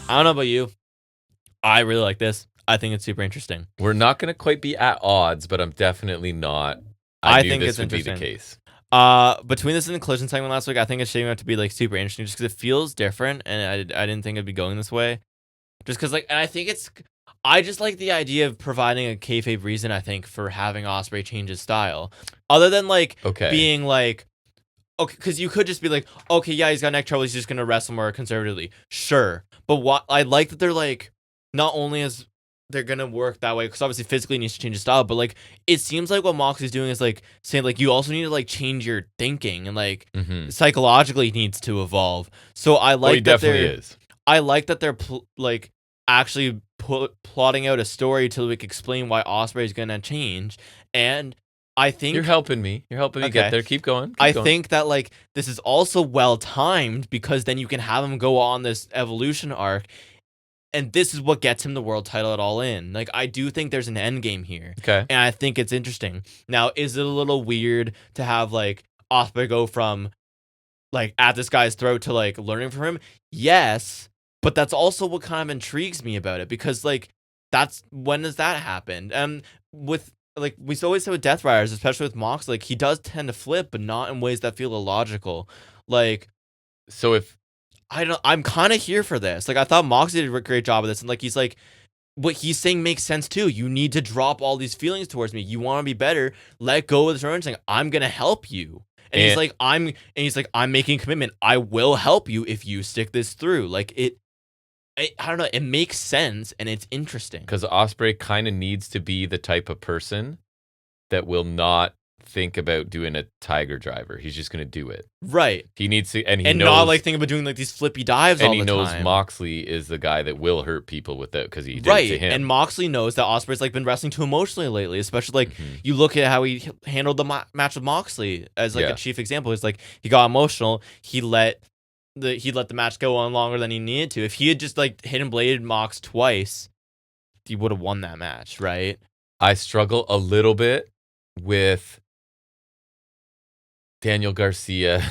I don't know about you. I really like this. I think it's super interesting. We're not going to quite be at odds, but I'm definitely not. I knew think this it's would be the interesting. case. Between this and the collision segment last week, I think it's shaping up to be like super interesting just because it feels different, and I didn't think it'd be going this way. Just because and I think I just like the idea of providing a kayfabe reason. I think for having Ospreay change his style, other than being okay, because you could just be like, okay, yeah, he's got neck trouble, he's just gonna wrestle more conservatively, sure. But what I like that they're not only is they're gonna work that way because obviously physically he needs to change his style, but it seems like what Moxley's doing is saying you also need to change your thinking and psychologically needs to evolve. So I like he definitely is. I like that they're actually plotting out a story to explain why Ospreay is gonna change, and I think you're helping me. You're helping me get there. Keep going. I think that this is also well timed because then you can have him go on this evolution arc. And this is what gets him the world title at All In. I do think there's an end game here. Okay. And I think it's interesting. Now, is it a little weird to have Ospreay go from at this guy's throat to learning from him? Yes. But that's also what kind of intrigues me about it because that's when does that happen? And with we always say with Death Riders, especially with Mox, he does tend to flip, but not in ways that feel illogical. So if I'm kind of here for this. I thought Moxley did a great job of this, and he's what he's saying makes sense too. You need to drop all these feelings towards me. You want to be better. Let go of this orange saying, I'm gonna help you. And he's I'm making a commitment. I will help you if you stick this through. I don't know. It makes sense and it's interesting because Ospreay kind of needs to be the type of person that will not think about doing a tiger driver. He's just going to do it. Right. He needs to, and knows, not think about doing these flippy dives all the time. And he knows Moxley is the guy that will hurt people with it because he did it to him. And Moxley knows that Ospreay's been wrestling too emotionally lately, especially you look at how he handled the match with Moxley as a chief example. It's he got emotional. He let the match go on longer than he needed to. If he had just hidden bladed Mox twice, he would have won that match, right? I struggle a little bit with Daniel Garcia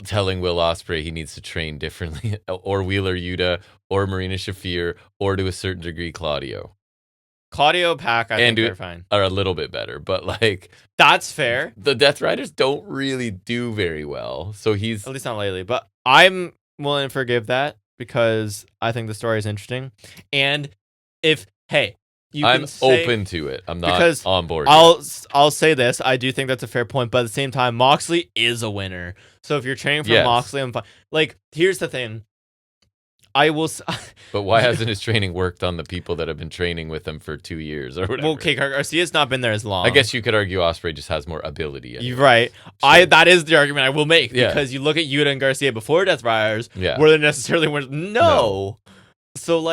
telling Will Ospreay he needs to train differently, or Wheeler Yuta, or Marina Shafir, or to a certain degree Claudio, Pac, I think they're fine. Are a little bit better, but that's fair. The Death Riders don't really do very well, so he's at least not lately. But I'm willing to forgive that because I think the story is interesting, and I'm open to it. I'm not on board. I'll say this. I do think that's a fair point, but at the same time, Moxley is a winner. So if you're training for Moxley, I'm fine. Here's the thing. I will. But why hasn't his training worked on the people that have been training with him for 2 years or whatever? Well, okay, Garcia's not been there as long. I guess you could argue Ospreay just has more ability. You're right. Sure. That is the argument I will make because you look at Yuta and Garcia before Death Riders, were they necessarily winners? No. So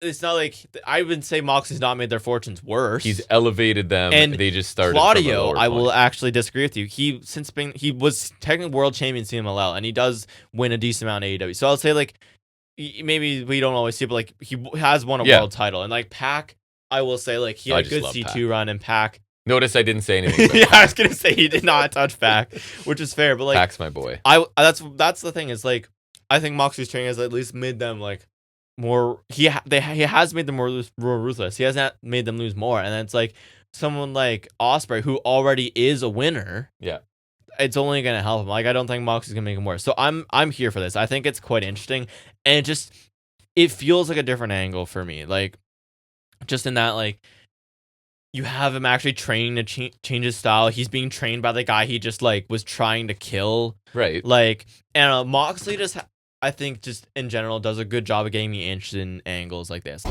it's not I would say Moxley's not made their fortunes worse. He's elevated them, and they just started. Claudio, I will actually disagree with you. He was technically world champion CMLL, and he does win a decent amount of AEW. So I'll say maybe we don't always see it, but he has won a world title, and Pac, I will say he had a good C2 run, and Pac. Notice I didn't say anything. Yeah, I was gonna say he did not touch Pac, which is fair, but Pac's my boy. That's the thing is I think Moxley's training has at least made them more. He has made them more ruthless. He hasn't made them lose more, and then it's someone like Ospreay who already is a winner. Yeah. It's only gonna help him. I don't think Moxley's gonna make him worse. So I'm here for this. I think it's quite interesting, and it feels like a different angle for me. Just in that you have him actually training to change his style. He's being trained by the guy he just was trying to kill. Right. And Moxley I think just in general does a good job of getting me interested in angles like this.